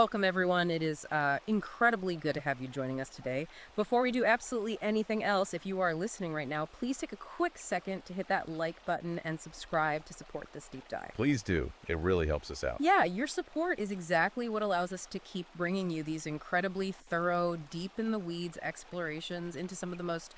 Welcome, everyone. It is incredibly good to have you joining us today. Before we do absolutely anything else, if you are listening right now, please take a quick second to hit that like button and subscribe to support this deep dive. Please do. It really helps us out. Yeah, your support is exactly what allows us to keep bringing you these incredibly thorough, deep-in-the-weeds explorations into some of the most,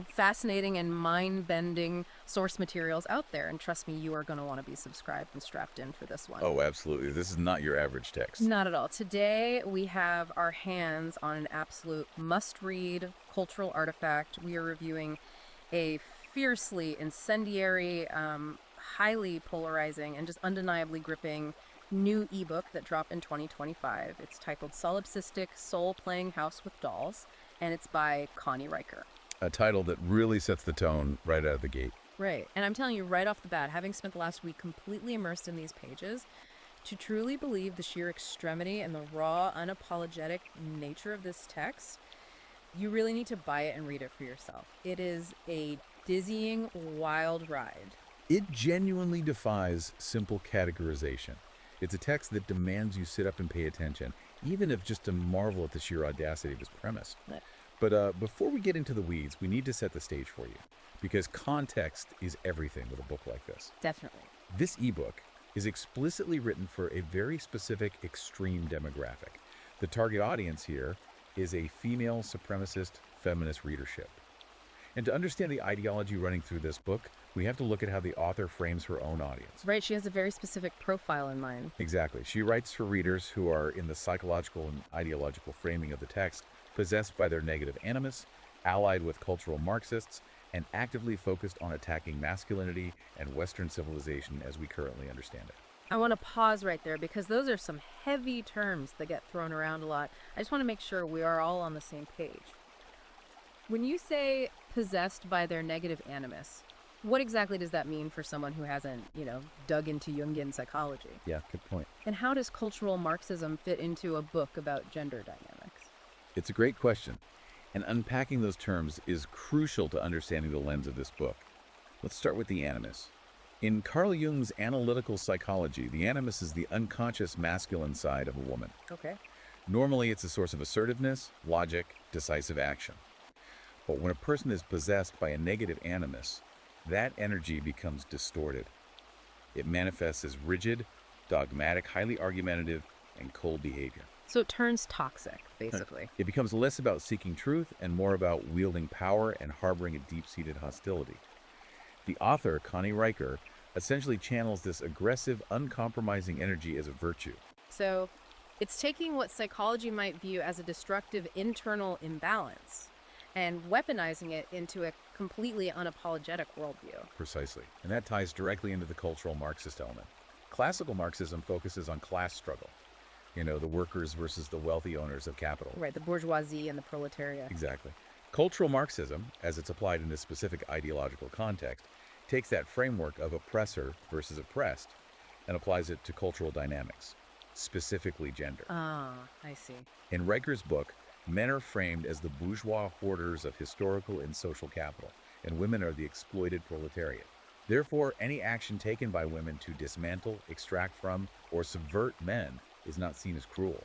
fascinating and mind-bending source materials out there. And trust me, you are going to want to be subscribed and strapped in for this one. Oh, absolutely. This is not your average text. Not at all. Today, we have our hands on an absolute must-read cultural artifact. We are reviewing a fiercely incendiary, highly polarizing, and just undeniably gripping new ebook that dropped in 2025. It's titled Solipsistic Soul Playing House with Dolls, and it's by Connie Riker. A title that really sets the tone right out of the gate. Right. And I'm telling you right off the bat, having spent the last week completely immersed in these pages, to truly believe the sheer extremity and the raw, unapologetic nature of this text, you really need to buy it and read it for yourself. It is a dizzying, wild ride. It genuinely defies simple categorization. It's a text that demands you sit up and pay attention, even if just to marvel at the sheer audacity of its premise. Right. But before we get into the weeds, we need to set the stage for you, because context is everything with a book like this. Definitely. This ebook is explicitly written for a very specific extreme demographic. The target audience here is a female supremacist feminist readership. And to understand the ideology running through this book, we have to look at how the author frames her own audience. Right, she has a very specific profile in mind. Exactly. She writes for readers who are in the psychological and ideological framing of the text, possessed by their negative animus, allied with cultural Marxists, and actively focused on attacking masculinity and Western civilization as we currently understand it. I want to pause right there because those are some heavy terms that get thrown around a lot. I just want to make sure we are all on the same page. When you say possessed by their negative animus, what exactly does that mean for someone who hasn't, dug into Jungian psychology? Yeah, good point. And how does cultural Marxism fit into a book about gender dynamics? It's a great question, and unpacking those terms is crucial to understanding the lens of this book. Let's start with the animus. In Carl Jung's analytical psychology, the animus is the unconscious masculine side of a woman. Okay. Normally, it's a source of assertiveness, logic, decisive action. But when a person is possessed by a negative animus, that energy becomes distorted. It manifests as rigid, dogmatic, highly argumentative, and cold behavior. So it turns toxic, basically. It becomes less about seeking truth and more about wielding power and harboring a deep-seated hostility. The author, Connie Riker, essentially channels this aggressive, uncompromising energy as a virtue. So it's taking what psychology might view as a destructive internal imbalance and weaponizing it into a completely unapologetic worldview. Precisely. And that ties directly into the cultural Marxist element. Classical Marxism focuses on class struggle. The workers versus the wealthy owners of capital. Right, the bourgeoisie and the proletariat. Exactly. Cultural Marxism, as it's applied in this specific ideological context, takes that framework of oppressor versus oppressed and applies it to cultural dynamics, specifically gender. Ah, I see. In Riker's book, men are framed as the bourgeois hoarders of historical and social capital, and women are the exploited proletariat. Therefore, any action taken by women to dismantle, extract from, or subvert men is not seen as cruel.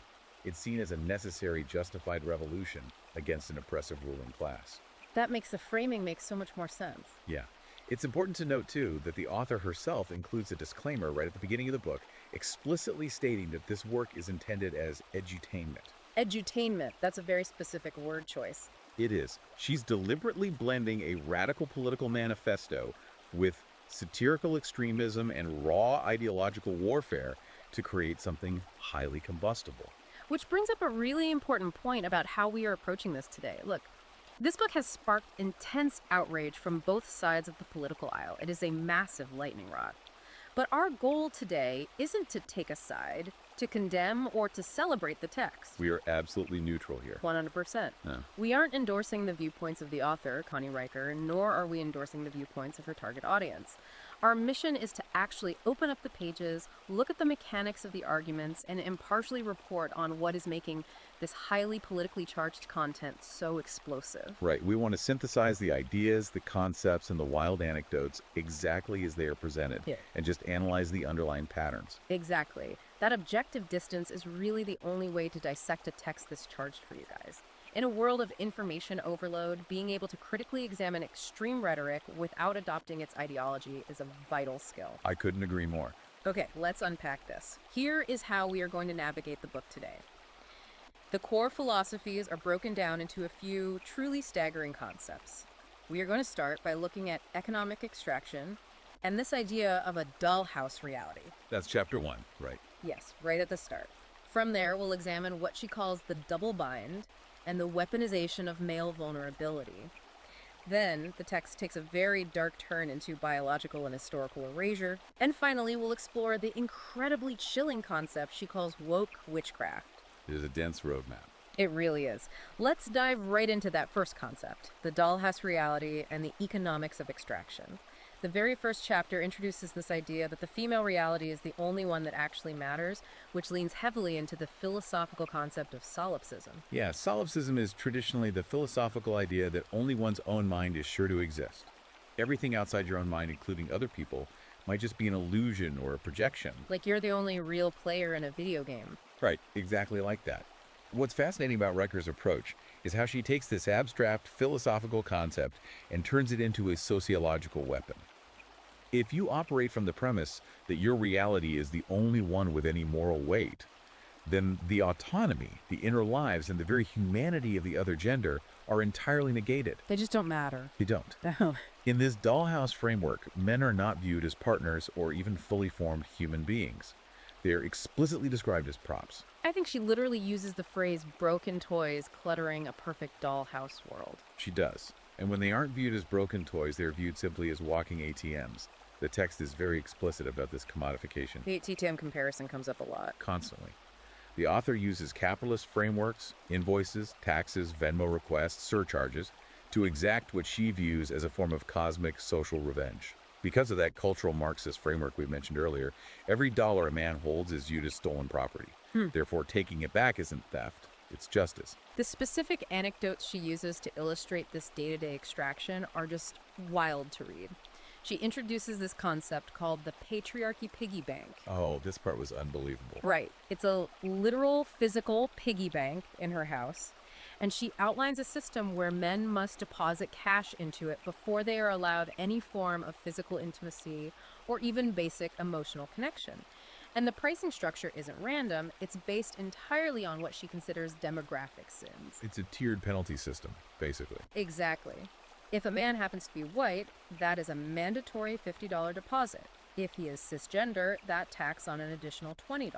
It's seen as a necessary, justified revolution against an oppressive ruling class. That makes the framing make so much more sense. Yeah. It's important to note, too, that the author herself includes a disclaimer right at the beginning of the book, explicitly stating that this work is intended as edutainment. Edutainment, that's a very specific word choice. It is. She's deliberately blending a radical political manifesto with satirical extremism and raw ideological warfare to create something highly combustible. Which brings up a really important point about how we are approaching this today. Look, this book has sparked intense outrage from both sides of the political aisle. It is a massive lightning rod. But our goal today isn't to take a side, to condemn, or to celebrate the text. We are absolutely neutral here. 100%. No. We aren't endorsing the viewpoints of the author, Connie Riker, nor are we endorsing the viewpoints of her target audience. Our mission is to actually open up the pages, look at the mechanics of the arguments, and impartially report on what is making this highly politically charged content so explosive. Right. We want to synthesize the ideas, the concepts, and the wild anecdotes exactly as they are presented, Yeah. and just analyze the underlying patterns. Exactly. That objective distance is really the only way to dissect a text this charged for you guys. In a world of information overload, being able to critically examine extreme rhetoric without adopting its ideology is a vital skill. I couldn't agree more. Okay, let's unpack this. Here is how we are going to navigate the book today. The core philosophies are broken down into a few truly staggering concepts. We are going to start by looking at economic extraction and this idea of a dollhouse reality. That's chapter 1, right? Yes, right at the start. From there, we'll examine what she calls the double bind and the weaponization of male vulnerability. Then, the text takes a very dark turn into biological and historical erasure. And finally, we'll explore the incredibly chilling concept she calls woke witchcraft. It is a dense roadmap. It really is. Let's dive right into that first concept, the dollhouse reality and the economics of extraction. The very first chapter introduces this idea that the female reality is the only one that actually matters, which leans heavily into the philosophical concept of solipsism. Yeah, solipsism is traditionally the philosophical idea that only one's own mind is sure to exist. Everything outside your own mind, including other people, might just be an illusion or a projection. Like you're the only real player in a video game. Right, exactly like that. What's fascinating about Riker's approach is how she takes this abstract philosophical concept and turns it into a sociological weapon. If you operate from the premise that your reality is the only one with any moral weight, then the autonomy, the inner lives, and the very humanity of the other gender are entirely negated. They just don't matter. They don't. Oh. In this dollhouse framework, men are not viewed as partners or even fully formed human beings. They are explicitly described as props. I think she literally uses the phrase broken toys cluttering a perfect dollhouse world. She does. And when they aren't viewed as broken toys, they're viewed simply as walking ATMs. The text is very explicit about this commodification. The ATM comparison comes up a lot. Constantly. The author uses capitalist frameworks, invoices, taxes, Venmo requests, surcharges, to exact what she views as a form of cosmic social revenge. Because of that cultural Marxist framework we mentioned earlier, every dollar a man holds is viewed as stolen property. Therefore, taking it back isn't theft, it's justice. The specific anecdotes she uses to illustrate this day-to-day extraction are just wild to read. She introduces this concept called the patriarchy piggy bank. Oh, this part was unbelievable. Right. It's a literal physical piggy bank in her house. And she outlines a system where men must deposit cash into it before they are allowed any form of physical intimacy or even basic emotional connection. And the pricing structure isn't random, it's based entirely on what she considers demographic sins. It's a tiered penalty system, basically. Exactly. If a man happens to be white, that is a mandatory $50 deposit. If he is cisgender, that tacks on an additional $20.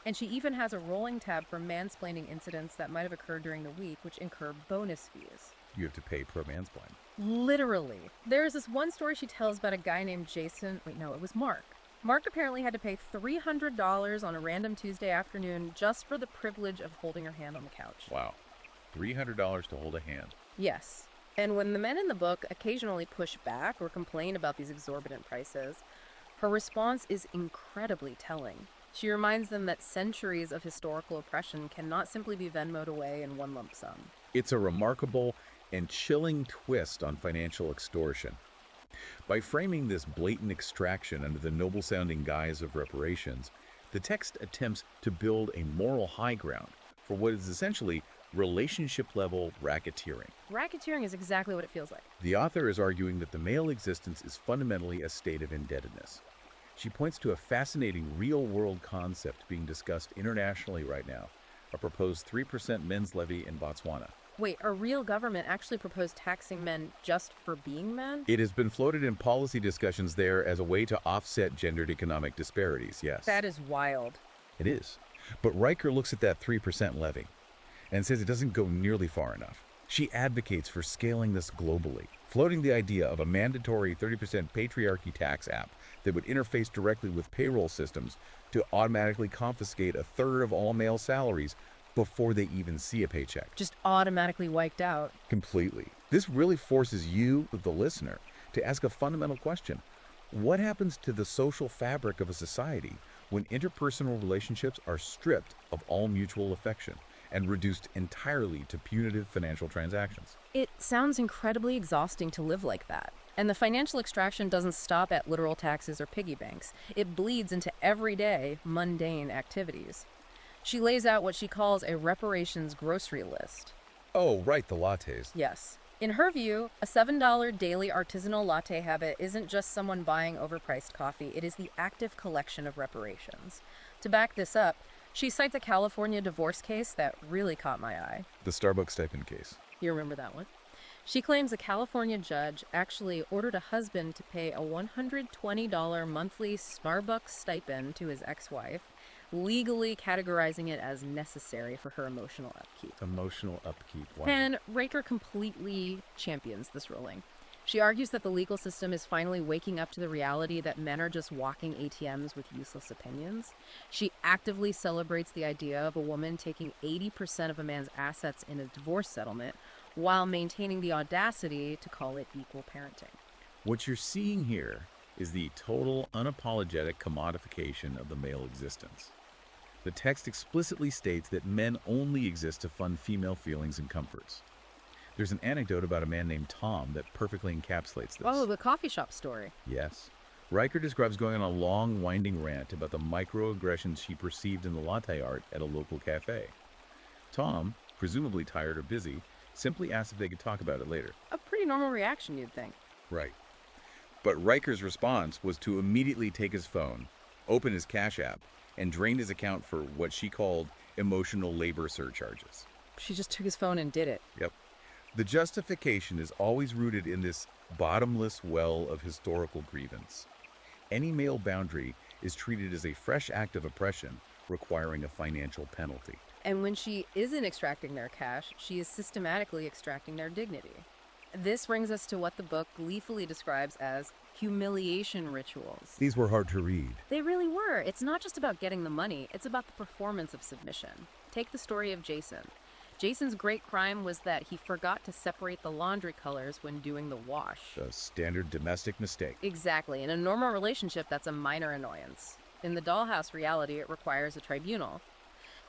And she even has a rolling tab for mansplaining incidents that might have occurred during the week, which incur bonus fees. You have to pay per mansplain. Literally. There's this one story she tells about a guy named Jason. Wait, no, it was Mark. Mark apparently had to pay $300 on a random Tuesday afternoon just for the privilege of holding her hand on the couch. Wow. $300 to hold a hand. Yes. And when the men in the book occasionally push back or complain about these exorbitant prices, her response is incredibly telling. She reminds them that centuries of historical oppression cannot simply be Venmoed away in one lump sum. It's a remarkable and chilling twist on financial extortion. By framing this blatant extraction under the noble-sounding guise of reparations, the text attempts to build a moral high ground for what is essentially relationship-level racketeering. Racketeering is exactly what it feels like. The author is arguing that the male existence is fundamentally a state of indebtedness. She points to a fascinating real-world concept being discussed internationally right now, a proposed 3% men's levy in Botswana. Wait, a real government actually proposed taxing men just for being men? It has been floated in policy discussions there as a way to offset gendered economic disparities, yes. That is wild. It is. But Riker looks at that 3% levy and says it doesn't go nearly far enough. She advocates for scaling this globally, floating the idea of a mandatory 30% patriarchy tax app that would interface directly with payroll systems to automatically confiscate a third of all male salaries before they even see a paycheck. Just automatically wiped out. Completely. This really forces you, the listener, to ask a fundamental question. What happens to the social fabric of a society when interpersonal relationships are stripped of all mutual affection and reduced entirely to punitive financial transactions? It sounds incredibly exhausting to live like that. And the financial extraction doesn't stop at literal taxes or piggy banks. It bleeds into everyday, mundane activities. She lays out what she calls a reparations grocery list. Oh, right, the lattes. Yes. In her view, a $7 daily artisanal latte habit isn't just someone buying overpriced coffee, it is the active collection of reparations. To back this up, she cites a California divorce case that really caught my eye. The Starbucks stipend case. You remember that one? She claims a California judge actually ordered a husband to pay a $120 monthly Starbucks stipend to his ex-wife, legally categorizing it as necessary for her emotional upkeep. Emotional upkeep. Wow. And Riker completely champions this ruling. She argues that the legal system is finally waking up to the reality that men are just walking ATMs with useless opinions. She actively celebrates the idea of a woman taking 80% of a man's assets in a divorce settlement while maintaining the audacity to call it equal parenting. What you're seeing here is the total, unapologetic commodification of the male existence. The text explicitly states that men only exist to fund female feelings and comforts. There's an anecdote about a man named Tom that perfectly encapsulates this. Oh, the coffee shop story. Yes. Riker describes going on a long, winding rant about the microaggressions she perceived in the latte art at a local cafe. Tom, presumably tired or busy, simply asked if they could talk about it later. A pretty normal reaction, you'd think. Right. But Riker's response was to immediately take his phone, open his Cash App, and drain his account for what she called emotional labor surcharges. She just took his phone and did it. Yep. The justification is always rooted in this bottomless well of historical grievance. Any male boundary is treated as a fresh act of oppression requiring a financial penalty. And when she isn't extracting their cash, she is systematically extracting their dignity. This brings us to what the book gleefully describes as humiliation rituals. These were hard to read. They really were. It's not just about getting the money, it's about the performance of submission. Take the story of Jason. Jason's great crime was that he forgot to separate the laundry colors when doing the wash. A standard domestic mistake. Exactly. In a normal relationship, that's a minor annoyance. In the dollhouse reality, it requires a tribunal.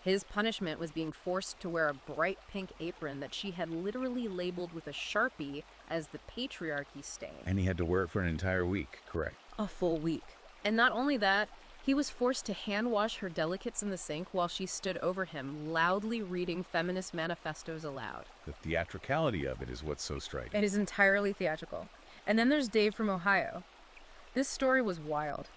His punishment was being forced to wear a bright pink apron that she had literally labeled with a Sharpie as the patriarchy stain. And he had to wear it for an entire week, correct? A full week. And not only that, he was forced to hand wash her delicates in the sink while she stood over him, loudly reading feminist manifestos aloud. The theatricality of it is what's so striking. It is entirely theatrical. And then there's Dave from Ohio. This story was wild.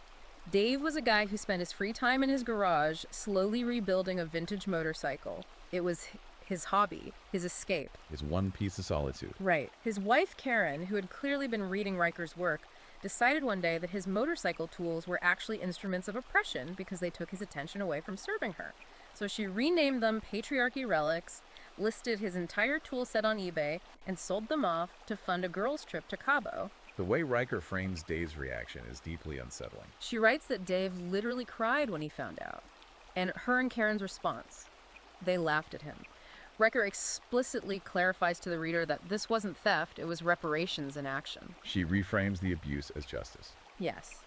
Dave was a guy who spent his free time in his garage slowly rebuilding a vintage motorcycle. It was his hobby, his escape. His one piece of solitude. Right. His wife, Karen, who had clearly been reading Riker's work, decided one day that his motorcycle tools were actually instruments of oppression because they took his attention away from serving her. So she renamed them patriarchy relics, listed his entire tool set on eBay, and sold them off to fund a girls' trip to Cabo. The way Riker frames Dave's reaction is deeply unsettling. She writes that Dave literally cried when he found out. And her and Karen's response, they laughed at him. Riker explicitly clarifies to the reader that this wasn't theft, it was reparations in action. She reframes the abuse as justice. Yes.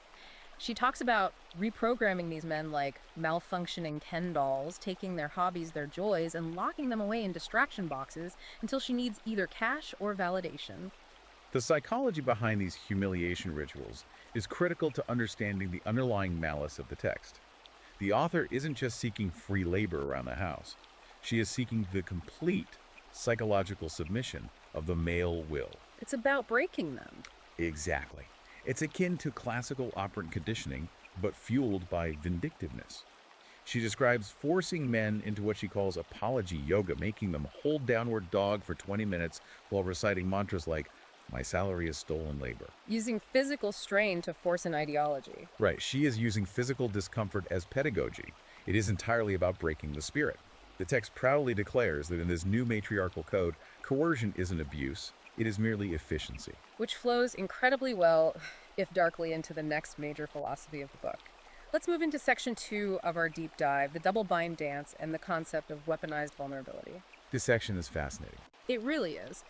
She talks about reprogramming these men like malfunctioning Ken dolls, taking their hobbies, their joys, and locking them away in distraction boxes until she needs either cash or validation. The psychology behind these humiliation rituals is critical to understanding the underlying malice of the text. The author isn't just seeking free labor around the house. She is seeking the complete psychological submission of the male will. It's about breaking them. Exactly. It's akin to classical operant conditioning, but fueled by vindictiveness. She describes forcing men into what she calls apology yoga, making them hold downward dog for 20 minutes while reciting mantras like, "My salary is stolen labor." Using physical strain to force an ideology. Right, she is using physical discomfort as pedagogy. It is entirely about breaking the spirit. The text proudly declares that in this new matriarchal code, coercion isn't abuse, it is merely efficiency. Which flows incredibly well, if darkly, into the next major philosophy of the book. Let's move into section 2 of our deep dive, the double bind dance and the concept of weaponized vulnerability. This section is fascinating. It really is.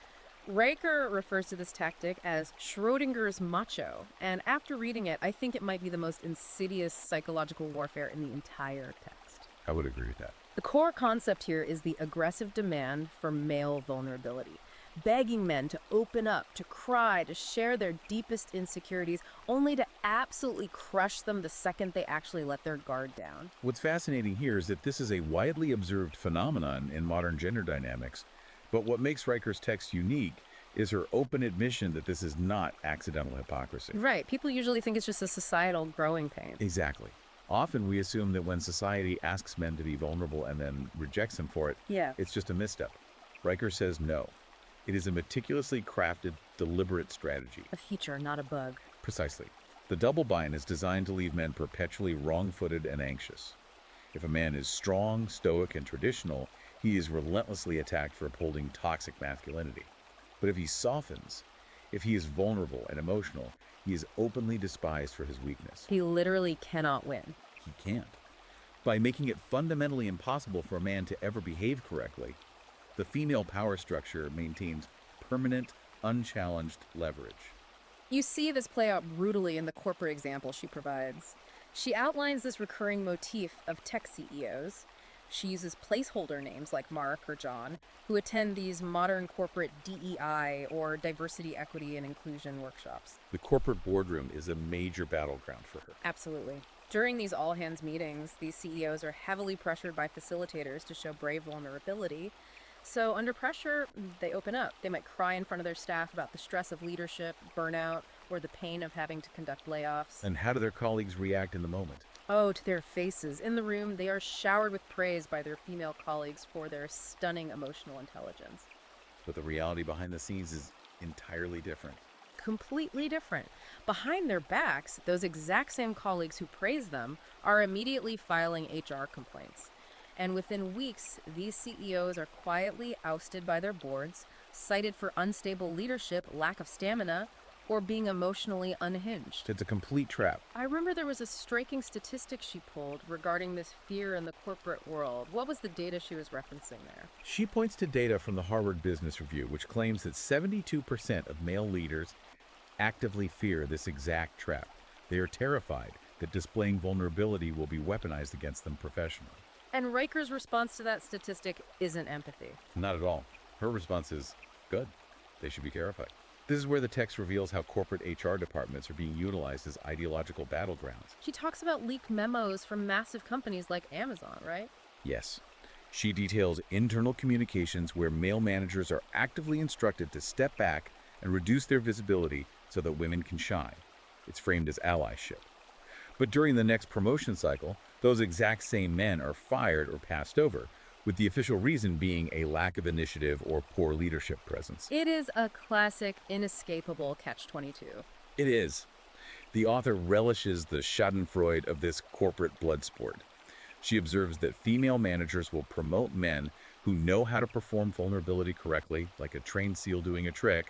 Riker refers to this tactic as Schrodinger's macho, and after reading it, I think it might be the most insidious psychological warfare in the entire text. I would agree with that. The core concept here is the aggressive demand for male vulnerability, begging men to open up, to cry, to share their deepest insecurities, only to absolutely crush them the second they actually let their guard down. What's fascinating here is that this is a widely observed phenomenon in modern gender dynamics, but what makes Riker's text unique is her open admission that this is not accidental hypocrisy. Right, people usually think it's just a societal growing pain. Exactly. Often we assume that when society asks men to be vulnerable and then rejects them for it, Yeah. it's just a misstep. Riker says no. It is a meticulously crafted, deliberate strategy. A feature, not a bug. Precisely. The double bind is designed to leave men perpetually wrong-footed and anxious. If a man is strong, stoic, and traditional, he is relentlessly attacked for upholding toxic masculinity. But if he softens, if he is vulnerable and emotional, he is openly despised for his weakness. He literally cannot win. He can't. By making it fundamentally impossible for a man to ever behave correctly, the female power structure maintains permanent, unchallenged leverage. You see this play out brutally in the corporate example she provides. She outlines this recurring motif of tech CEOs. She uses placeholder names like Mark or John, who attend these modern corporate DEI or diversity, equity, and inclusion workshops. The corporate boardroom is a major battleground for her. Absolutely. During these all-hands meetings, these CEOs are heavily pressured by facilitators to show brave vulnerability. So under pressure, they open up. They might cry in front of their staff about the stress of leadership, burnout, or the pain of having to conduct layoffs. And how do their colleagues react in the moment? Oh, to their faces. In the room, they are showered with praise by their female colleagues for their stunning emotional intelligence. But the reality behind the scenes is entirely different. Completely different. Behind their backs, those exact same colleagues who praise them are immediately filing HR complaints. And within weeks, these CEOs are quietly ousted by their boards, cited for unstable leadership, lack of stamina, or being emotionally unhinged. It's a complete trap. I remember there was a striking statistic she pulled regarding this fear in the corporate world. What was the data she was referencing there? She points to data from the Harvard Business Review, which claims that 72% of male leaders actively fear this exact trap. They are terrified that displaying vulnerability will be weaponized against them professionally. And Riker's response to that statistic isn't empathy. Not at all. Her response is, good. They should be terrified. This is where the text reveals how corporate HR departments are being utilized as ideological battlegrounds. She talks about leaked memos from massive companies like Amazon, right? Yes. She details internal communications where male managers are actively instructed to step back and reduce their visibility so that women can shine. It's framed as allyship. But during the next promotion cycle, those exact same men are fired or passed over, with the official reason being a lack of initiative or poor leadership presence. It is a classic, inescapable catch-22. It is. The author relishes the schadenfreude of this corporate blood sport. She observes that female managers will promote men who know how to perform vulnerability correctly, like a trained SEAL doing a trick,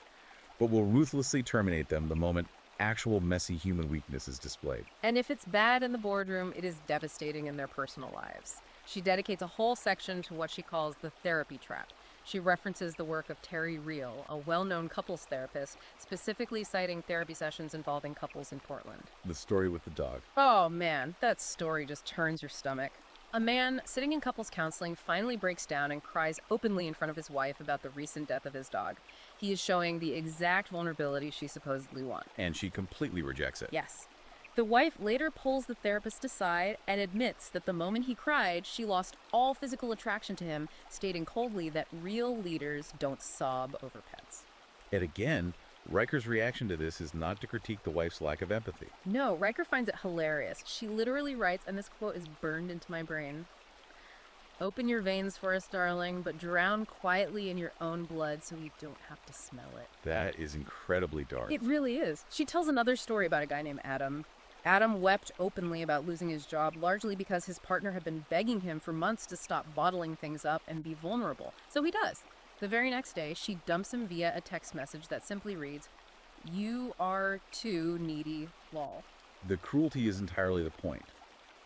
but will ruthlessly terminate them the moment actual messy human weakness is displayed. And if it's bad in the boardroom, it is devastating in their personal lives. She dedicates a whole section to what she calls the therapy trap. She references the work of Terry Real, a well-known couples therapist, specifically citing therapy sessions involving couples in Portland. The story with the dog. Oh man, that story just turns your stomach. A man sitting in couples counseling finally breaks down and cries openly in front of his wife about the recent death of his dog. He is showing the exact vulnerability she supposedly wants. And she completely rejects it. Yes. The wife later pulls the therapist aside and admits that the moment he cried, she lost all physical attraction to him, stating coldly that real leaders don't sob over pets. And again, Riker's reaction to this is not to critique the wife's lack of empathy. No, Riker finds it hilarious. She literally writes, and this quote is burned into my brain, "Open your veins for us, darling, but drown quietly in your own blood so we don't have to smell it." That is incredibly dark. It really is. She tells another story about a guy named Adam. Adam wept openly about losing his job, largely because his partner had been begging him for months to stop bottling things up and be vulnerable. So he does. The very next day, she dumps him via a text message that simply reads, "You are too needy, lol." The cruelty is entirely the point.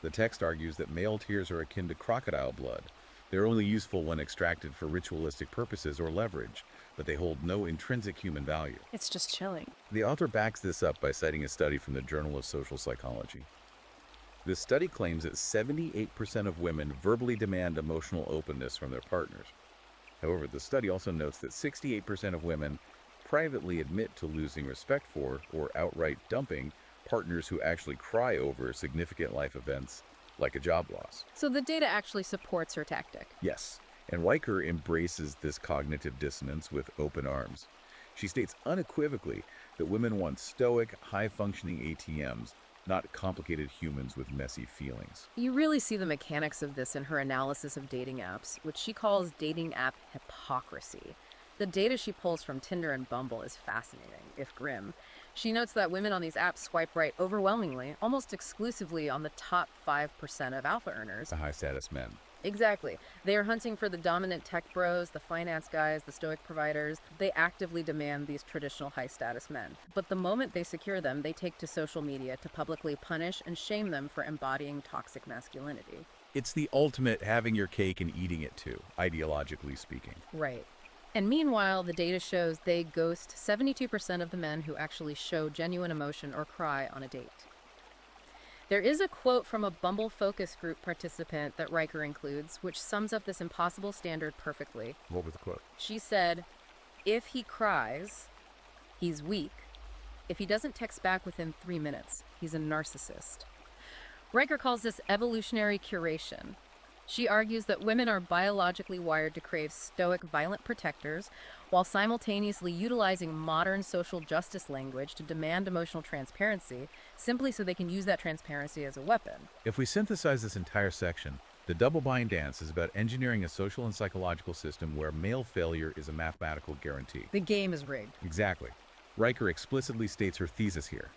The text argues that male tears are akin to crocodile blood, They're only useful when extracted for ritualistic purposes or leverage, but they hold no intrinsic human value. It's just chilling. The author backs this up by citing a study from the Journal of Social Psychology. This study claims that 78% of women verbally demand emotional openness from their partners. However, the study also notes that 68% of women privately admit to losing respect for or outright dumping partners who actually cry over significant life events like a job loss. So the data actually supports her tactic. Yes, and Riker embraces this cognitive dissonance with open arms. She states unequivocally that women want stoic, high-functioning ATMs, not complicated humans with messy feelings. You really see the mechanics of this in her analysis of dating apps, which she calls dating app hypocrisy. The data she pulls from Tinder and Bumble is fascinating, if grim. She notes that women on these apps swipe right overwhelmingly, almost exclusively on the top 5% of alpha earners. The high-status men. Exactly. They are hunting for the dominant tech bros, the finance guys, the stoic providers. They actively demand these traditional high-status men. But the moment they secure them, they take to social media to publicly punish and shame them for embodying toxic masculinity. It's the ultimate having your cake and eating it too, ideologically speaking. Right. And meanwhile, the data shows they ghost 72% of the men who actually show genuine emotion or cry on a date. There is a quote from a Bumble focus group participant that Riker includes, which sums up this impossible standard perfectly. What was the quote? She said, "If he cries, he's weak. If he doesn't text back within 3 minutes, he's a narcissist." Riker calls this evolutionary curation. She argues that women are biologically wired to crave stoic, violent protectors, while simultaneously utilizing modern social justice language to demand emotional transparency, simply so they can use that transparency as a weapon. If we synthesize this entire section, the double bind dance is about engineering a social and psychological system where male failure is a mathematical guarantee. The game is rigged. Exactly. Riker explicitly states her thesis here.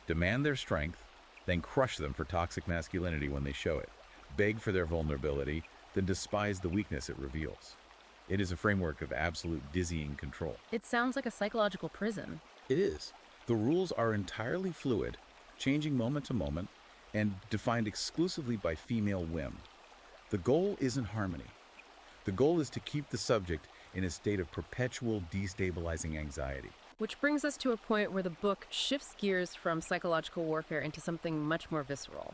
Demand their strength, then crush them for toxic masculinity when they show it. Beg for their vulnerability, then despise the weakness it reveals. It is a framework of absolute dizzying control. It sounds like a psychological prison. It is. The rules are entirely fluid, changing moment to moment, and defined exclusively by female whim. The goal isn't harmony. The goal is to keep the subject in a state of perpetual destabilizing anxiety. Which brings us to a point where the book shifts gears from psychological warfare into something much more visceral.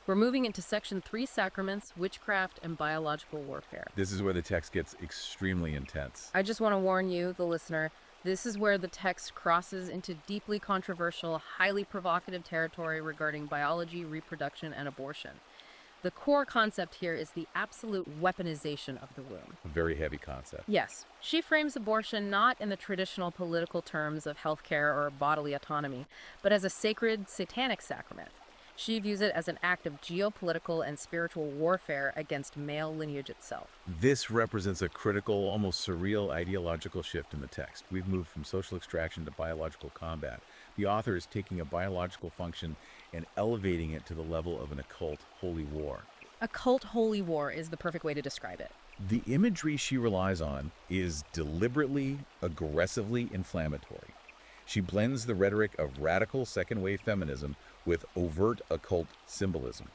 We're moving into Section 3 Sacraments, Witchcraft, and Biological Warfare. This is where the text gets extremely intense. I just want to warn you, the listener, this is where the text crosses into deeply controversial, highly provocative territory regarding biology, reproduction, and abortion. The core concept here is the absolute weaponization of the womb. A very heavy concept. Yes, she frames abortion not in the traditional political terms of healthcare or bodily autonomy, but as a sacred, satanic sacrament. She views it as an act of geopolitical and spiritual warfare against male lineage itself. This represents a critical, almost surreal ideological shift in the text. We've moved from social extraction to biological combat. The author is taking a biological function and elevating it to the level of an occult holy war. Occult holy war is the perfect way to describe it. The imagery she relies on is deliberately, aggressively inflammatory. She blends the rhetoric of radical second-wave feminism with overt occult symbolism.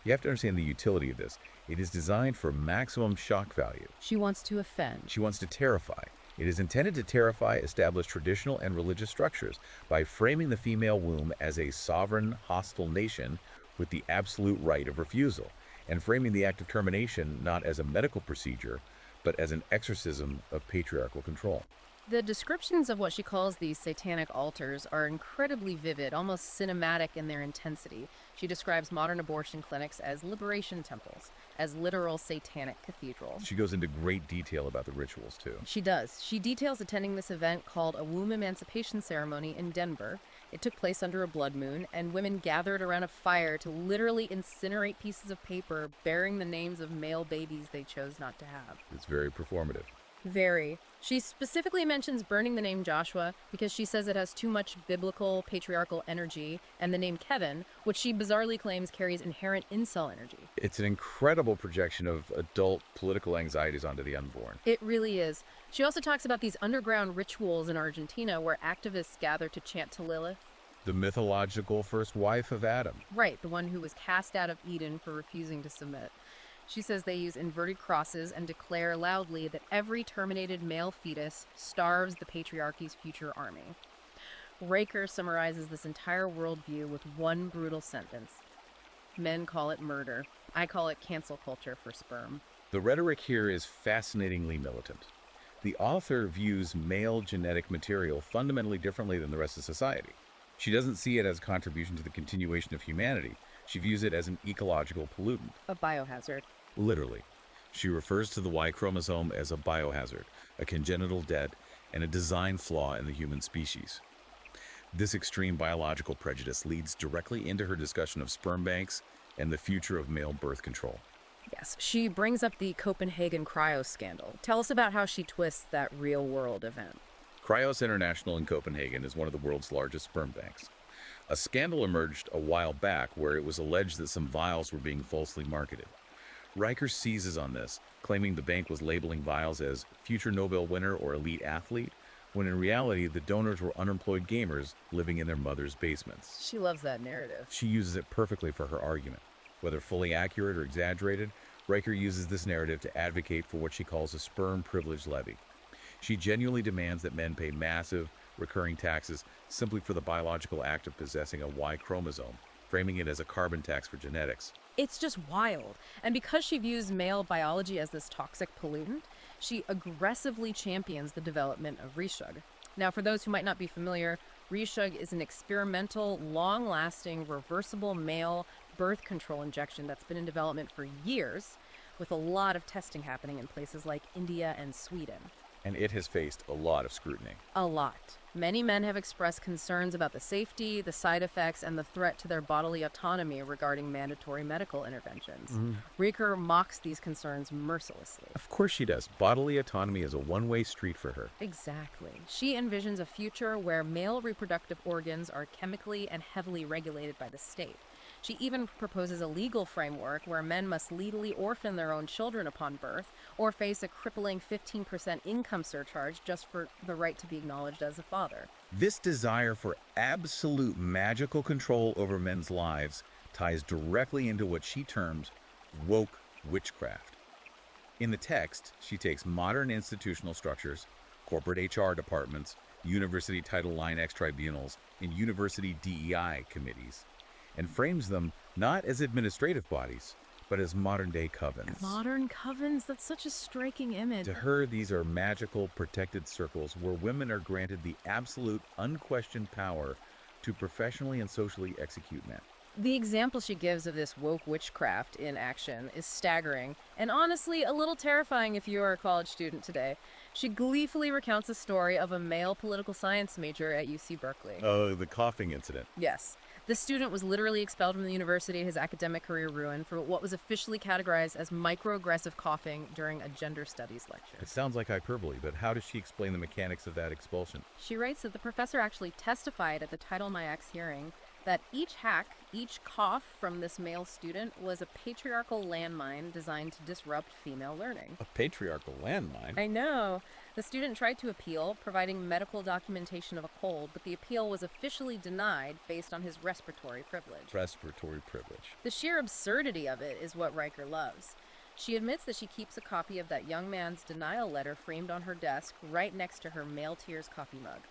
You have to understand the utility of this. It is designed for maximum shock value. She wants to offend. She wants to terrify. It is intended to terrify established traditional and religious structures by framing the female womb as a sovereign, hostile nation with the absolute right of refusal, and framing the act of termination not as a medical procedure, but as an exorcism of patriarchal control. The descriptions of what she calls these satanic altars are incredibly vivid, almost cinematic in their intensity. She describes modern abortion clinics as liberation temples, as literal satanic cathedrals. She goes into great detail about the rituals, too. She does. She details attending this event called a womb emancipation ceremony in Denver. It took place under a blood moon, and women gathered around a fire to literally incinerate pieces of paper bearing the names of male babies they chose not to have. It's very performative. Very. She specifically mentions burning the name Joshua because she says it has too much biblical, patriarchal energy, and the name Kevin, which she bizarrely claims carries inherent incel energy. It's an incredible projection of adult political anxieties onto the unborn. It really is. She also talks about these underground rituals in Argentina where activists gather to chant to Lilith. The mythological first wife of Adam. Right, the one who was cast out of Eden for refusing to submit. She says they use inverted crosses and declare loudly that every terminated male fetus starves the patriarchy's future army. Riker summarizes this entire worldview with one brutal sentence. Men call it murder. I call it cancel culture for sperm. The rhetoric here is fascinatingly militant. The author views male genetic material fundamentally differently than the rest of society. She doesn't see it as a contribution to the continuation of humanity. She views it as an ecological pollutant. A biohazard. Literally. She refers to the Y chromosome as a biohazard, a congenital debt, and a design flaw in the human species. This extreme biological prejudice leads directly into her discussion of sperm banks and the future of male birth control. Yes, she brings up the Copenhagen cryo scandal. Tell us about how she twists that real-world event. Cryos International in Copenhagen is one of the world's largest sperm banks. A scandal emerged a while back where it was alleged that some vials were being falsely marketed. Riker seizes on this, claiming the bank was labeling vials as future Nobel winner or elite athlete, when in reality the donors were unemployed gamers living in their mother's basements. She loves that narrative. She uses it perfectly for her argument. Whether fully accurate or exaggerated, Riker uses this narrative to advocate for what she calls a sperm privilege levy. She genuinely demands that men pay massive, recurring taxes simply for the biological act of possessing a Y chromosome, framing it as a carbon tax for genetics. It's just wild. And because she views male biology as this toxic pollutant, she aggressively champions the development of reshug. Now, for those who might not be familiar, reshug is an experimental, long-lasting, reversible male birth control injection that's been in development for years, with a lot of testing happening in places like India and Sweden. And it has faced a lot of scrutiny. A lot. Many men have expressed concerns about the safety, the side effects, and the threat to their bodily autonomy regarding mandatory medical interventions. Riker mocks these concerns mercilessly. Of course she does. Bodily autonomy is a one-way street for her. Exactly. She envisions a future where male reproductive organs are chemically and heavily regulated by the state. She even proposes a legal framework where men must legally orphan their own children upon birth or face a crippling 15% income surcharge just for the right to be acknowledged as a father. This desire for absolute magical control over men's lives ties directly into what she terms woke witchcraft. In the text, she takes modern institutional structures, corporate HR departments, university Title IX tribunals, and university DEI committees, and frames them not as administrative bodies, but as modern-day covens. Modern covens? That's such a striking image. To her, these are magical, protected circles where women are granted the absolute, unquestioned power to professionally and socially execute men. The example she gives of this woke witchcraft in action is staggering, and honestly a little terrifying if you are a college student today. She gleefully recounts a story of a male political science major at UC Berkeley. Oh, the coughing incident. Yes. The student was literally expelled from the university, his academic career ruined, for what was officially categorized as microaggressive coughing during a gender studies lecture. It sounds like hyperbole, but how does she explain the mechanics of that expulsion? She writes that the professor actually testified at the Title IX hearing that each hack, each cough from this male student was a patriarchal landmine designed to disrupt female learning. A patriarchal landmine? I know. The student tried to appeal, providing medical documentation of a cold, but the appeal was officially denied based on his respiratory privilege. Respiratory privilege. The sheer absurdity of it is what Riker loves. She admits that she keeps a copy of that young man's denial letter framed on her desk right next to her Male Tears coffee mug.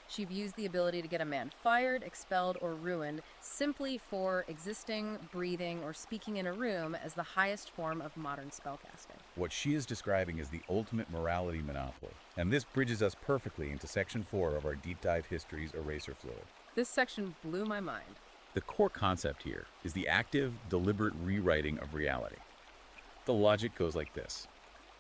She views the ability to get a man fired, expelled, or ruined simply for existing, breathing, or speaking in a room as the highest form of modern spellcasting. What she is describing is the ultimate morality monopoly. And this bridges us perfectly into Section 4 of our Deep Dive Histories Eraser Fluid. This section blew my mind. The core concept here is the active, deliberate rewriting of reality. The logic goes like this.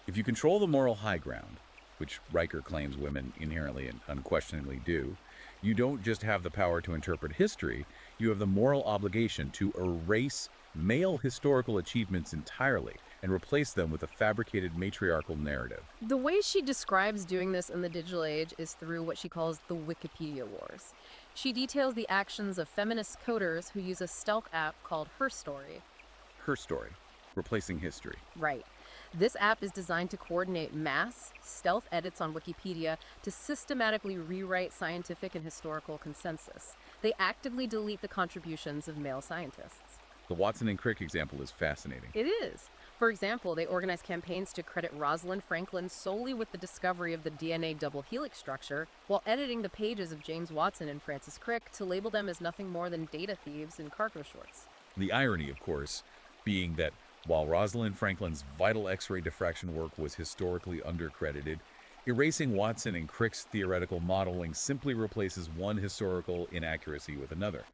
If you control the moral high ground, which Riker claims women inherently and unquestioningly do, you don't just have the power to interpret history, you have the moral obligation to erase male historical achievements entirely and replace them with a fabricated matriarchal narrative. The way she describes doing this in the digital age is through what she calls the Wikipedia Wars. She details the actions of feminist coders who use a stealth app called Her Story. Her Story, replacing history. Right. This app is designed to coordinate mass, stealth edits on Wikipedia to systematically rewrite scientific and historical consensus. They actively delete the contributions of male scientists. The Watson and Crick example is fascinating. It is. For example, they organized campaigns to credit Rosalind Franklin solely with the discovery of the DNA double helix structure, while editing the pages of James Watson and Francis Crick to label them as nothing more than data thieves in cargo shorts. The irony, of course, being that while Rosalind Franklin's vital X-ray diffraction work was historically undercredited, erasing Watson and Crick's theoretical modeling simply replaces one historical inaccuracy with another.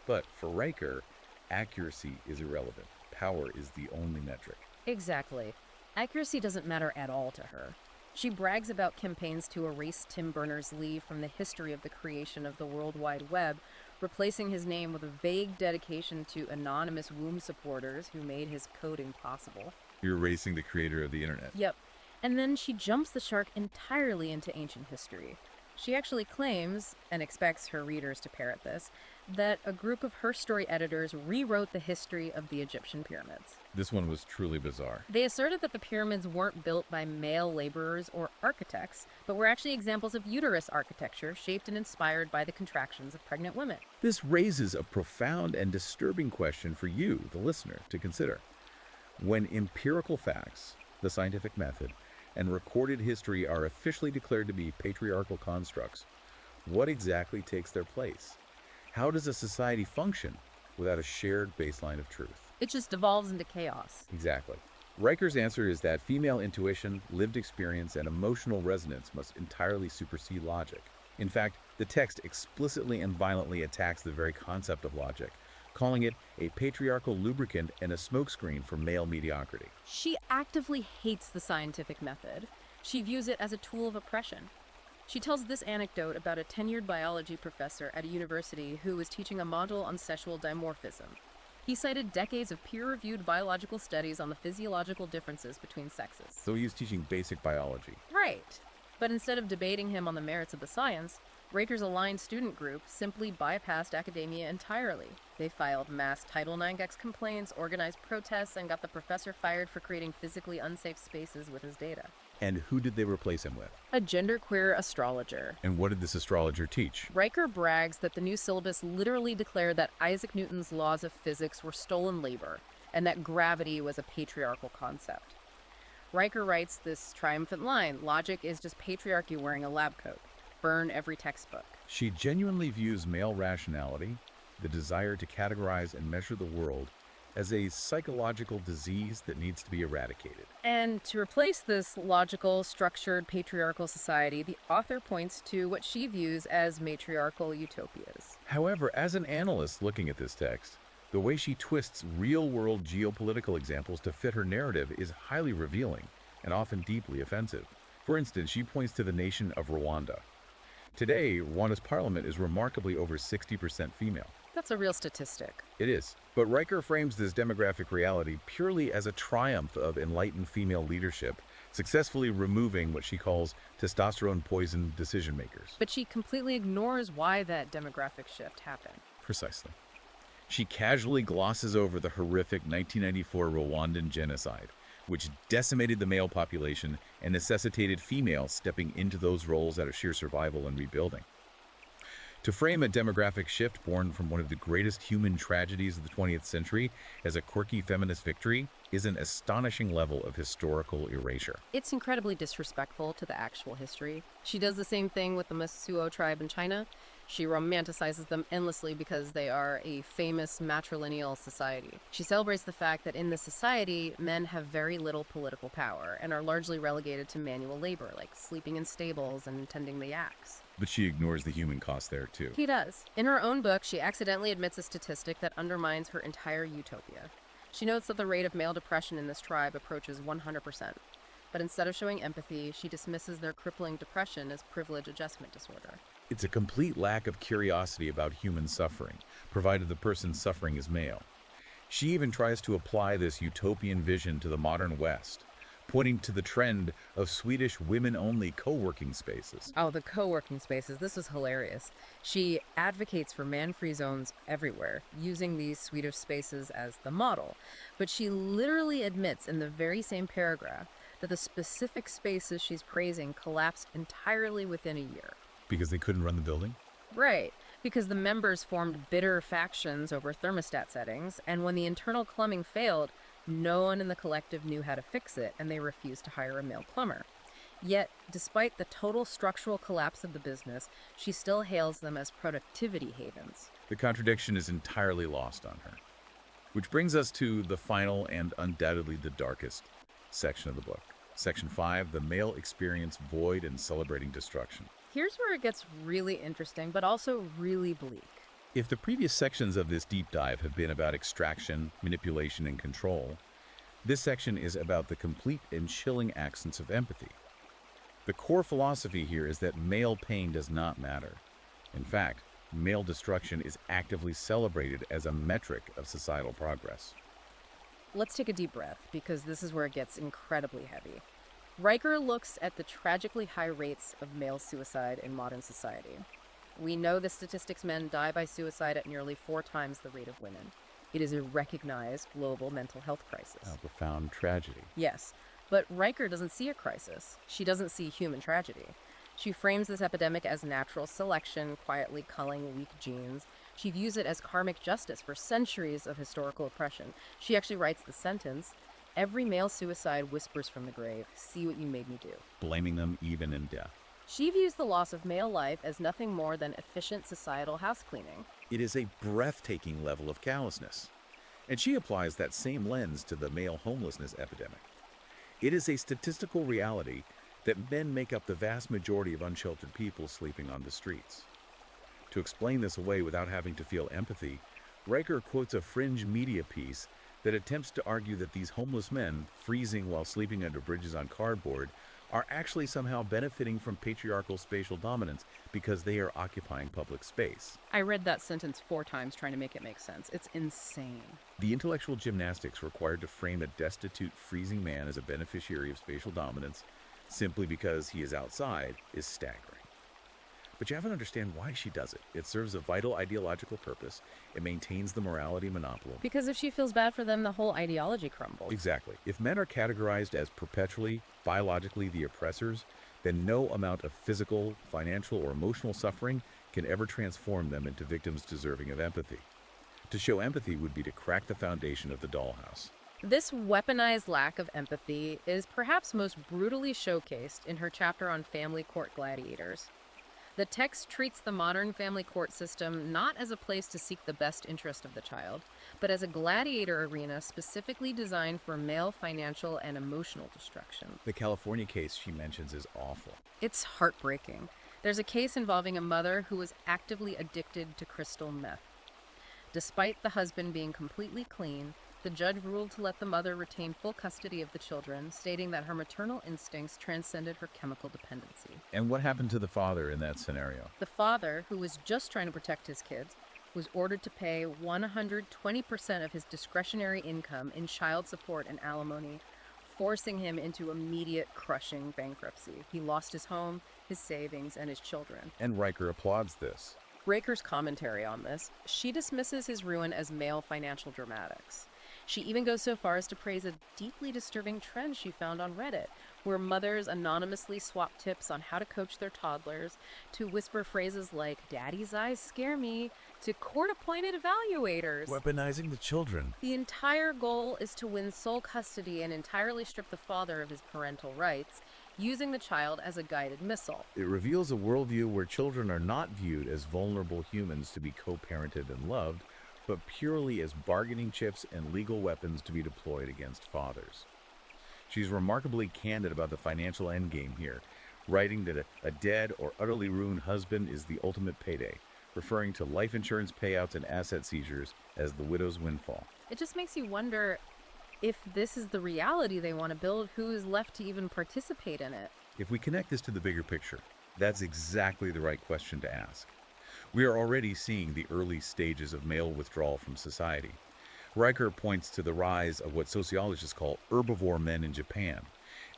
But for Riker, accuracy is irrelevant. Power is the only metric. Exactly. Accuracy doesn't matter at all to her. She brags about campaigns to erase Tim Berners-Lee from the history of the creation of the World Wide Web, replacing his name with a vague dedication to anonymous womb supporters who made his coding possible. You're erasing the creator of the internet. Yep. And then she jumps the shark entirely into ancient history. She actually claims, and expects her readers to parrot this, that a group of her story editors rewrote the history of the Egyptian pyramids. This one was truly bizarre. They asserted that the pyramids weren't built by male laborers or architects, but were actually examples of uterus architecture shaped and inspired by the contractions of pregnant women. This raises a profound and disturbing question for you, the listener, to consider. When empirical facts, the scientific method, and recorded history are officially declared to be patriarchal constructs, what exactly takes their place? How does a society function without a shared baseline of truth? It just devolves into chaos. Exactly. Riker's answer is that female intuition, lived experience, and emotional resonance must entirely supersede logic. In fact, the text explicitly and violently attacks the very concept of logic, calling it a patriarchal lubricant and a smokescreen for male mediocrity. She actively hates the scientific method. She views it as a tool of oppression. She tells this anecdote about a tenured biology professor at a university who was teaching a module on sexual dimorphism. He cited decades of peer-reviewed biological studies on the physiological differences between sexes. So he was teaching basic biology. Right. But instead of debating him on the merits of the science, Riker's aligned student group simply bypassed academia entirely. They filed mass Title IX complaints, organized protests, and got the professor fired for creating physically unsafe spaces with his data. And who did they replace him with? A genderqueer astrologer. And what did this astrologer teach? Riker brags that the new syllabus literally declared that Isaac Newton's laws of physics were stolen labor, and that gravity was a patriarchal concept. Riker writes this triumphant line, "Logic is just patriarchy wearing a lab coat. Burn every textbook." She genuinely views male rationality, the desire to categorize and measure the world, as a psychological disease that needs to be eradicated. And to replace this logical, structured, patriarchal society, the author points to what she views as matriarchal utopias. However, as an analyst looking at this text, the way she twists real-world geopolitical examples to fit her narrative is highly revealing and often deeply offensive. For instance, she points to the nation of Rwanda. Today, Rwanda's parliament is remarkably over 60% female. That's a real statistic. It is. But Riker frames this demographic reality purely as a triumph of enlightened female leadership, successfully removing what she calls testosterone-poisoned decision-makers. But she completely ignores why that demographic shift happened. Precisely. She casually glosses over the horrific 1994 Rwandan genocide, which decimated the male population and necessitated females stepping into those roles out of sheer survival and rebuilding. To frame a demographic shift born from one of the greatest human tragedies of the 20th century as a quirky feminist victory is an astonishing level of historical erasure. It's incredibly disrespectful to the actual history. She does the same thing with the Masuo tribe in China. She romanticizes them endlessly because they are a famous matrilineal society. She celebrates the fact that in this society, men have very little political power and are largely relegated to manual labor, like sleeping in stables and tending the yaks. But she ignores the human cost there, too. He does. In her own book, she accidentally admits a statistic that undermines her entire utopia. She notes that the rate of male depression in this tribe approaches 100%. But instead of showing empathy, she dismisses their crippling depression as privilege adjustment disorder. It's a complete lack of curiosity about human suffering, provided the person suffering is male. She even tries to apply this utopian vision to the modern West, pointing to the trend of Swedish women-only co-working spaces. Oh, the co-working spaces. This is hilarious. She advocates for man-free zones everywhere, using these Swedish spaces as the model. But she literally admits in the very same paragraph that the specific spaces she's praising collapsed entirely within a year. Because they couldn't run the building? Right, because the members formed bitter factions over thermostat settings, and when the internal plumbing failed, No one in the collective knew how to fix it, and they refused to hire a male plumber. Yet, despite the total structural collapse of the business, she still hails them as productivity havens. The contradiction is entirely lost on her. Which brings us to the final and undoubtedly the darkest section of the book. Section 5, the male experience void and celebrating destruction. Here's where it gets really interesting, but also really bleak. If the previous sections of this deep dive have been about extraction, manipulation, and control, this section is about the complete and chilling absence of empathy. The core philosophy here is that male pain does not matter. In fact, male destruction is actively celebrated as a metric of societal progress. Let's take a deep breath, because this is where it gets incredibly heavy. Riker looks at the tragically high rates of male suicide in modern society. We know the statistics: men die by suicide at nearly 4 times the rate of women. It is a recognized global mental health crisis. A profound tragedy. Yes, but Riker doesn't see a crisis. She doesn't see human tragedy. She frames this epidemic as natural selection, quietly culling weak genes. She views it as karmic justice for centuries of historical oppression. She actually writes the sentence, "Every male suicide whispers from the grave, see what you made me do." Blaming them even in death. She views the loss of male life as nothing more than efficient societal house cleaning. It is a breathtaking level of callousness. And she applies that same lens to the male homelessness epidemic. It is a statistical reality that men make up the vast majority of unsheltered people sleeping on the streets. To explain this away without having to feel empathy, Riker quotes a fringe media piece that attempts to argue that these homeless men, freezing while sleeping under bridges on cardboard, are actually somehow benefiting from patriarchal spatial dominance because they are occupying public space. I read that sentence 4 times trying to make it make sense. It's insane. The intellectual gymnastics required to frame a destitute, freezing man as a beneficiary of spatial dominance simply because he is outside is staggering. But you have to understand why she does it. It serves a vital ideological purpose. It maintains the morality monopoly. Because if she feels bad for them, the whole ideology crumbles. Exactly. If men are categorized as perpetually, biologically the oppressors, then no amount of physical, financial, or emotional suffering can ever transform them into victims deserving of empathy. To show empathy would be to crack the foundation of the dollhouse. This weaponized lack of empathy is perhaps most brutally showcased in her chapter on family court gladiators. The text treats the modern family court system not as a place to seek the best interest of the child, but as a gladiator arena specifically designed for male financial and emotional destruction. The California case she mentions is awful. It's heartbreaking. There's a case involving a mother who was actively addicted to crystal meth. Despite the husband being completely clean, the judge ruled to let the mother retain full custody of the children, stating that her maternal instincts transcended her chemical dependency. And what happened to the father in that scenario? The father, who was just trying to protect his kids, was ordered to pay 120% of his discretionary income in child support and alimony, forcing him into immediate crushing bankruptcy. He lost his home, his savings, and his children. And Riker applauds this. Riker's commentary on this, she dismisses his ruin as male financial dramatics. She even goes so far as to praise a deeply disturbing trend she found on Reddit, where mothers anonymously swap tips on how to coach their toddlers, to whisper phrases like, "Daddy's eyes scare me," to court-appointed evaluators. Weaponizing the children. The entire goal is to win sole custody and entirely strip the father of his parental rights, using the child as a guided missile. It reveals a worldview where children are not viewed as vulnerable humans to be co-parented and loved, but purely as bargaining chips and legal weapons to be deployed against fathers. She's remarkably candid about the financial endgame here, writing that a dead or utterly ruined husband is the ultimate payday, referring to life insurance payouts and asset seizures as the widow's windfall. It just makes you wonder, if this is the reality they want to build, who is left to even participate in it? If we connect this to the bigger picture, that's exactly the right question to ask. We are already seeing the early stages of male withdrawal from society. Riker points to the rise of what sociologists call herbivore men in Japan,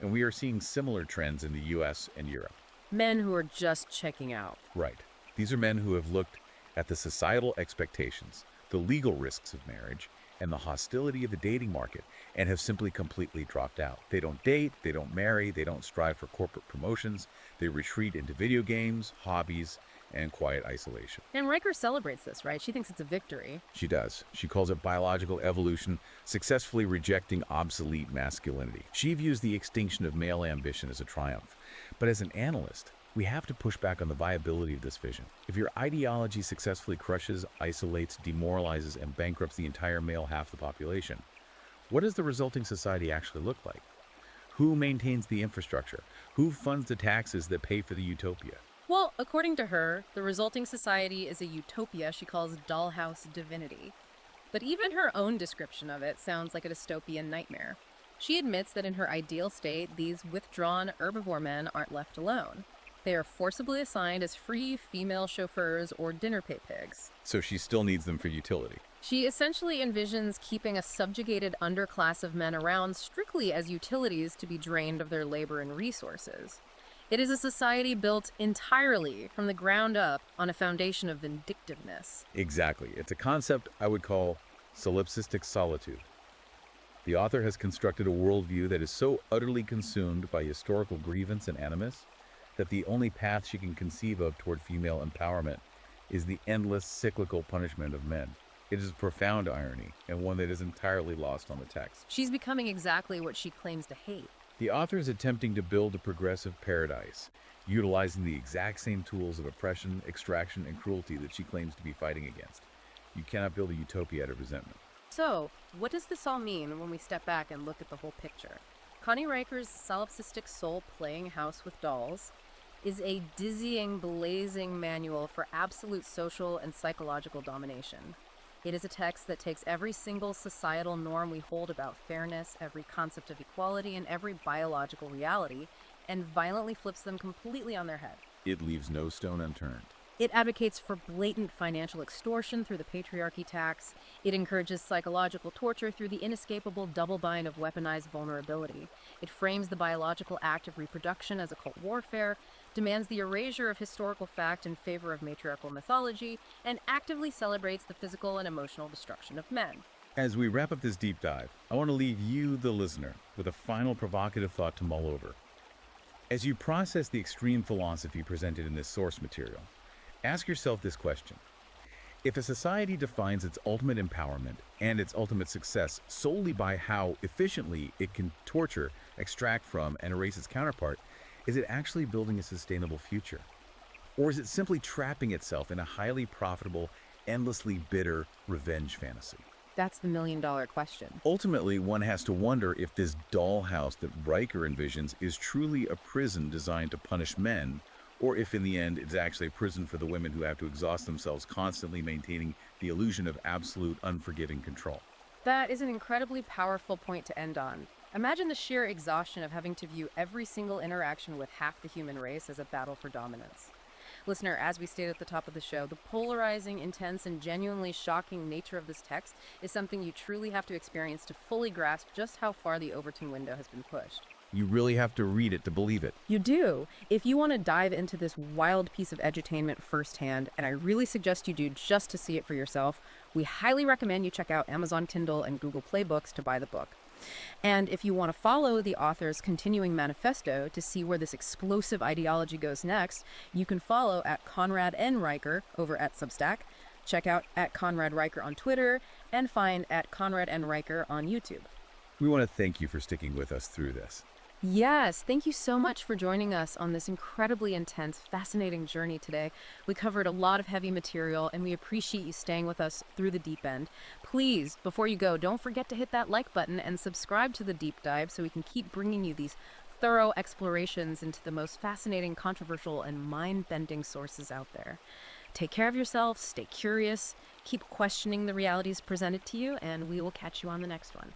and we are seeing similar trends in the US and Europe. Men who are just checking out. Right. These are men who have looked at the societal expectations, the legal risks of marriage, and the hostility of the dating market, and have simply completely dropped out. They don't date, they don't marry, they don't strive for corporate promotions, they retreat into video games, hobbies, and quiet isolation. And Riker celebrates this, right? She thinks it's a victory. She does. She calls it biological evolution, successfully rejecting obsolete masculinity. She views the extinction of male ambition as a triumph. But as an analyst, we have to push back on the viability of this vision. If your ideology successfully crushes, isolates, demoralizes, and bankrupts the entire male half of the population, what does the resulting society actually look like? Who maintains the infrastructure? Who funds the taxes that pay for the utopia? Well, according to her, the resulting society is a utopia she calls dollhouse divinity. But even her own description of it sounds like a dystopian nightmare. She admits that in her ideal state, these withdrawn herbivore men aren't left alone. They are forcibly assigned as free female chauffeurs or dinner pay pigs. So she still needs them for utility. She essentially envisions keeping a subjugated underclass of men around strictly as utilities to be drained of their labor and resources. It is a society built entirely from the ground up on a foundation of vindictiveness. Exactly. It's a concept I would call solipsistic solitude. The author has constructed a worldview that is so utterly consumed by historical grievance and animus that the only path she can conceive of toward female empowerment is the endless cyclical punishment of men. It is a profound irony, and one that is entirely lost on the text. She's becoming exactly what she claims to hate. The author is attempting to build a progressive paradise, utilizing the exact same tools of oppression, extraction, and cruelty that she claims to be fighting against. You cannot build a utopia out of resentment. So, what does this all mean when we step back and look at the whole picture? Connie Riker's Solipsistic Soul Playing House with Dolls is a dizzying, blazing manual for absolute social and psychological domination. It is a text that takes every single societal norm we hold about fairness, every concept of equality, and every biological reality, and violently flips them completely on their head. It leaves no stone unturned. It advocates for blatant financial extortion through the patriarchy tax. It encourages psychological torture through the inescapable double bind of weaponized vulnerability. It frames the biological act of reproduction as occult warfare, demands the erasure of historical fact in favor of matriarchal mythology, and actively celebrates the physical and emotional destruction of men. As we wrap up this deep dive, I want to leave you, the listener, with a final provocative thought to mull over. As you process the extreme philosophy presented in this source material, ask yourself this question. If a society defines its ultimate empowerment and its ultimate success solely by how efficiently it can torture, extract from, and erase its counterpart, is it actually building a sustainable future? Or is it simply trapping itself in a highly profitable, endlessly bitter revenge fantasy? That's the million-dollar question. Ultimately, one has to wonder if this dollhouse that Riker envisions is truly a prison designed to punish men, or if in the end it's actually a prison for the women who have to exhaust themselves constantly maintaining the illusion of absolute unforgiving control. That is an incredibly powerful point to end on. Imagine the sheer exhaustion of having to view every single interaction with half the human race as a battle for dominance. Listener, as we stated at the top of the show, the polarizing, intense, and genuinely shocking nature of this text is something you truly have to experience to fully grasp just how far the Overton window has been pushed. You really have to read it to believe it. You do. If you want to dive into this wild piece of edutainment firsthand, and I really suggest you do just to see it for yourself, we highly recommend you check out Amazon Kindle and Google Play Books to buy the book. And if you want to follow the author's continuing manifesto to see where this explosive ideology goes next, you can follow at Conrad N. Riker over at Substack, check out at Conrad Riker on Twitter, and find at Conrad N. Riker on YouTube. We want to thank you for sticking with us through this. Yes, thank you so much for joining us on this incredibly intense, fascinating journey today. We covered a lot of heavy material, and we appreciate you staying with us through the deep end. Please, before you go, don't forget to hit that like button and subscribe to The Deep Dive so we can keep bringing you these thorough explorations into the most fascinating, controversial, and mind-bending sources out there. Take care of yourself, stay curious, keep questioning the realities presented to you, and we will catch you on the next one.